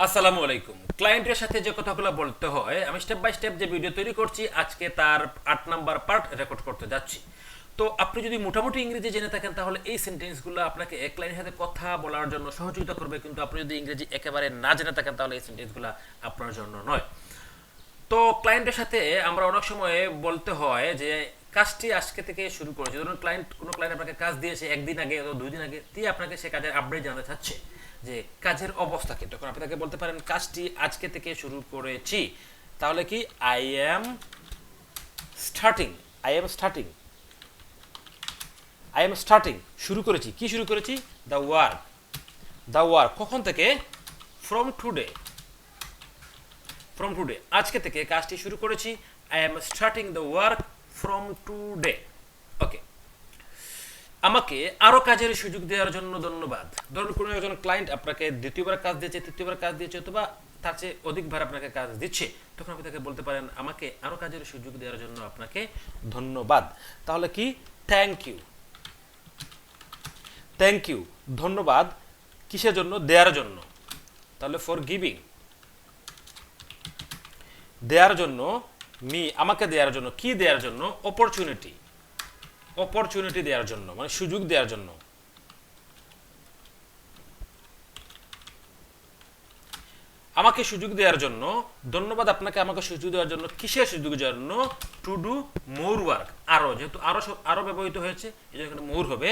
আসসালামু আলাইকুম। ক্লায়েন্টের সাথে যে কথাগুলো বলতে হয় আমি স্টেপ বাই স্টেপ যে ভিডিও তৈরি করছি আজকে তার 8 নাম্বার পার্ট রেকর্ড করতে যাচ্ছি। তো আপনি যদি মোটামুটি ইংরেজি জেনে থাকেন তাহলে এই সেন্টেন্সগুলো আপনাকে এক ক্লায়েন্টের সাথে কথা বলার জন্য সহযোগিতা করবে, কিন্তু আপনি যদি ইংরেজি একেবারে না জেনে থাকেন তাহলে এই সেন্টেন্সগুলো আপনার জন্য নয়। তো ক্লায়েন্টের সাথে আমরা অনেক সময় বলতে হয় যে কাজটি আজকে থেকে শুরু করেছে। ধরুন কোনো ক্লায়েন্ট আপনাকে কাজ দিয়েছে একদিন আগে অথবা 2 দিন আগে, দিয়ে আপনাকে সে কাজের আপডেট জানাতে চাচ্ছে যে কাজের অবস্থা কি। তখন আপনি তাকে বলতে পারেন কাজটি আজকে থেকে শুরু করেছি। তাহলে কি I am starting, I am starting, I am starting, শুরু করেছি। কি শুরু করেছি? দ্য ওয়ার্ক, দ্য ওয়ার্ক কখন থেকে? ফ্রম টুডে, ফ্রম টুডে, আজকে থেকে কাজটি শুরু করেছি। I am starting the work from today. Okay, আমাকে আরও কাজের সুযোগ দেওয়ার জন্য ধন্যবাদ। ধরুন কোনো একজন ক্লায়েন্ট আপনাকে দ্বিতীয়বার কাজ দিয়েছে, তৃতীয়বার কাজ দিয়েছে, অথবা তার চেয়ে অধিকবার আপনাকে কাজ দিচ্ছে, তখন আপনি তাকে বলতে পারেন আমাকে আরও কাজের সুযোগ দেওয়ার জন্য আপনাকে ধন্যবাদ। তাহলে কি? থ্যাংক ইউ, থ্যাংক ইউ, ধন্যবাদ। কিসের জন্য? দেওয়ার জন্য। তাহলে ফর গিভিং, দেওয়ার জন্য, মি আমাকে দেওয়ার জন্য। কি দেওয়ার জন্য? অপরচুনিটি, অপরচুনিটি দেওয়ার জন্য, মানে সুযোগ দেওয়ার জন্য। আমাকে সুযোগ দেওয়ার জন্য ধন্যবাদ। আপনাকে আমাকে সুযোগ দেওয়ার জন্য। কিসের সুযোগ দেওয়ার জন্য? টু ডু মোর ওয়ার্ক, আরো, যেহেতু আরো আরো ব্যবহৃত হয়েছে এই জন্য এখানে মোর হবে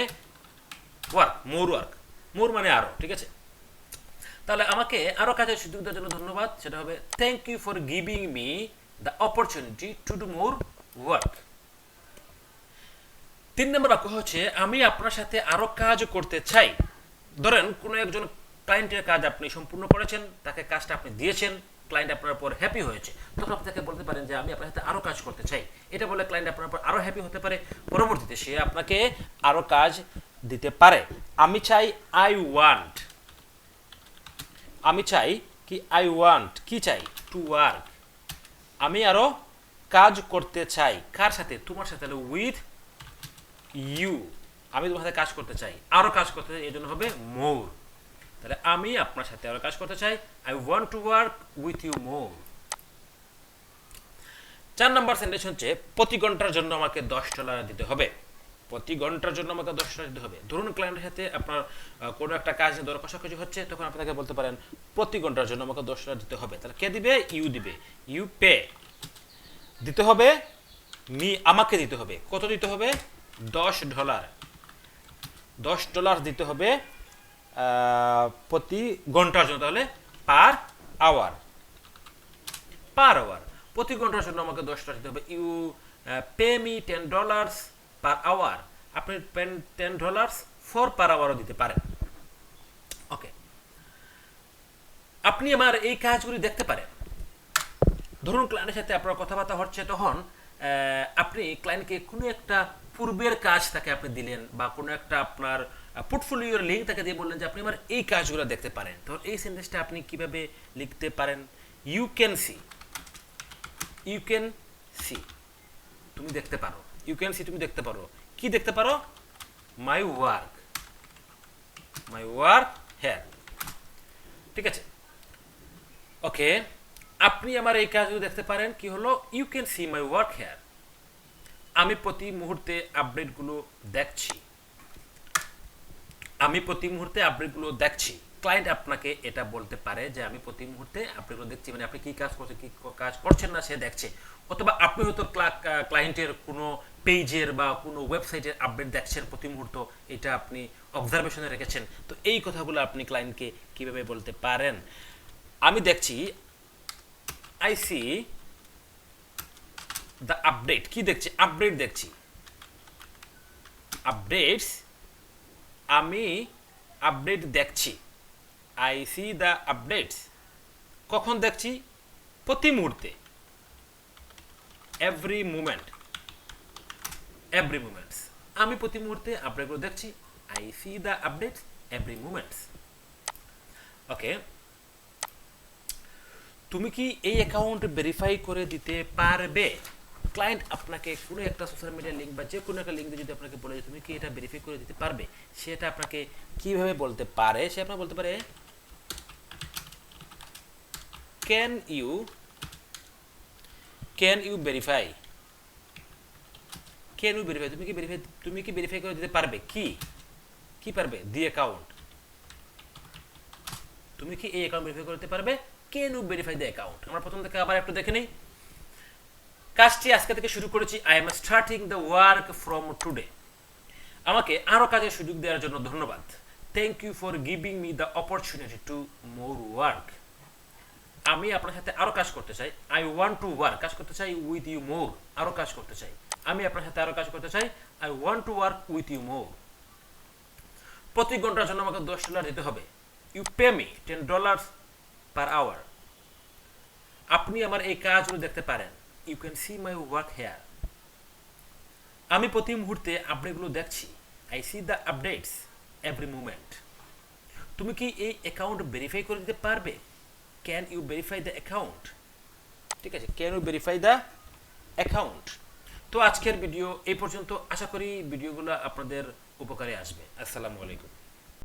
ওয়ার্ক, মোর ওয়ার্ক, মোর মানে আরো, ঠিক আছে। তাহলে আমাকে আরো কাজের সুযোগ দেওয়ার জন্য ধন্যবাদ, সেটা হবে thank you for giving me the opportunity to do more work. 3 number বাক্য হচ্ছে আমি আপনার সাথে আরো কাজ করতে চাই। ধরেন কোনো একজন ক্লায়েন্টের কাজ আপনি সম্পূর্ণ করেছেন, তাকে কাজটা আপনি দিয়েছেন, ক্লায়েন্ট আপনার উপর হ্যাপি হয়েছে, তখন আপনি তাকে বলতে পারেন যে আমি আপনার সাথে আরো কাজ করতে চাই। এটা বলে ক্লায়েন্ট আপনার উপর আরো হ্যাপি হতে পারে, পরবর্তীতে সে আপনাকে আরো কাজ দিতে পারে। আমি চাই, আই ওয়ান্ট, আমি চাই কি? আই ওয়ান্ট, কি চাই? টু ওয়ার্ক, আমি আরো কাজ করতে চাই। কার সাথে? তোমার সাথে, উইথ ইউ, আমি তোমার সাথে কাজ করতে চাই, আরো কাজ করতে চাই, এই জন্য হবে মোর। তাহলে আমি আপনার সাথে আরো কাজ করতে চাই, I want to work with you more. 4 number sentence হচ্ছে প্রতি ঘন্টার জন্য আমাকে $10 দিতে হবে। প্রতি ঘন্টার জন্য আমাকে $10 দিতে হবে। ধরুন ক্লায়েন্টের সাথে আপনার কোনো একটা কাজ নিয়ে দর কষাকষি হচ্ছে, তখন আপনি তাকে বলতে পারেন প্রতি ঘন্টার জন্য আমাকে $10 দিতে হবে। তাহলে কে দিবে? ইউ দিবে, ইউ পে। দিতে হবে, মি আমাকে দিতে হবে। কত দিতে হবে? $10, $10 দিতে হবে প্রতি ঘন্টার জন্য। তাহলে পার আওয়ার, পার আওয়ার, প্রতি ঘন্টার জন্য আমাকে $10 দিতে হবে। You pay me $10 per hour. আপনি $10 ফর পার আওয়ারও দিতে পারেন। ওকে, আপনি আমার এই কাজগুলি দেখতে পারেন। ধরুন ক্লায়েন্টের সাথে আপনার কথাবার্তা হচ্ছে, তখন আপনি ক্লায়েন্টকে কোনো একটা পূর্বের কাজ তাকে আপনি দিলেন, বা কোনো একটা আপনার পোর্টফোলিওর লিঙ্ক তাকে দিয়ে বললেন যে আপনি আমার এই কাজগুলো দেখতে পারেন। তো এই সেন্টেন্সটা আপনি কিভাবে লিখতে পারেন? You can see, you can see, তুমি দেখতে পারো। ইউ ক্যান সি, তুমি দেখতে পারো। কি দেখতে পারো? My work, my work hair, ঠিক আছে। ওকে, আপনি আমার এই কাজগুলো দেখতে পারেন। কি হলো? You can see my work here. আমি প্রতি মুহূর্তে আপডেটগুলো দেখছি, আমি প্রতি মুহূর্তে আপডেটগুলো দেখছি। ক্লায়েন্ট আপনাকে এটা বলতে পারে যে আমি প্রতি মুহূর্তে আপডেটগুলো দেখছি, মানে আপনি কি কাজ করছেন, কি কাজ করছেন না সে দেখছে। অথবা আপনি হয়তো ক্লায়েন্টের কোনো পেজের বা কোনো ওয়েবসাইটের আপডেট দেখছেন প্রতি মুহূর্ত, এটা আপনি অবজারভেশনে রেখেছেন। তো এই কথাগুলো আপনি ক্লায়েন্টকে কিভাবে বলতে পারেন? আমি দেখছি, আই সি দ্য আপডেট। কি দেখছি? আপডেট দেখছি, আপডেটস, আমি আপডেট দেখছি। আই সি দ্য আপডেটস, কখন দেখছি? প্রতি মুহূর্তে, এভরি মুমেন্ট, এভরি মুমেন্টস, আমি প্রতি মুহূর্তে আপডেটগুলো দেখছি। I see the updates every moments. Okay, তুমি কি এই অ্যাকাউন্ট ভেরিফাই করে দিতে পারবে? ক্লায়েন্ট আপনাকে কোনো একটা সোশ্যাল মিডিয়া লিঙ্ক বা যে কোনো একটা লিঙ্ক দিয়ে যদি আপনাকে বলে যে তুমি কি এটা ভেরিফাই করে দিতে পারবে, সেটা আপনাকে কিভাবে বলতে পারে? সে আপনাকে বলতে পারে ক্যান ইউ ভেরিফাই তুমি কি ভেরিফাই করে দিতে পারবে কি পারবে দি অ্যাকাউন্ট, তুমি কি এই অ্যাকাউন্ট ভেরিফাই করতে পারবে? Can you verify the account. আমরা প্রথম থেকে আবার একটু দেখে নিই। কাজটি আজকে থেকে শুরু করেছি। I am starting the work from today. আমাকে আরো কাজের সুযোগ দেওয়ার জন্য ধন্যবাদ। Thank you for giving me the opportunity to more work. আমি আপনার সাথে আরো কাজ করতে চাই। আই ওয়ান্ট টু ওয়ার্ক, কাজ করতে চাই উইথ ইউ মোর, আরো কাজ করতে চাই। আমি আপনার সাথে আরো কাজ করতে চাই। I want to work with you more. প্রতি ঘন্টার জন্য আমাকে $10 দিতে হবে। You pay me $10 per hour. আপনি আমার এই কাজগুলো দেখতে পারেন। You can see my work here. আমি প্রতি মুহূর্তে আপডেটগুলো দেখছি। I see the updates every movement. তুমি কি এই অ্যাকাউন্ট ভেরিফাই করে দিতে পারবে? Can you verify the account. ঠিক আছে, can you verify the account. তো আজকের ভিডিও এই পর্যন্ত। আশা করি ভিডিওগুলো আপনাদের উপকারে আসবে। আসসালামু আলাইকুম।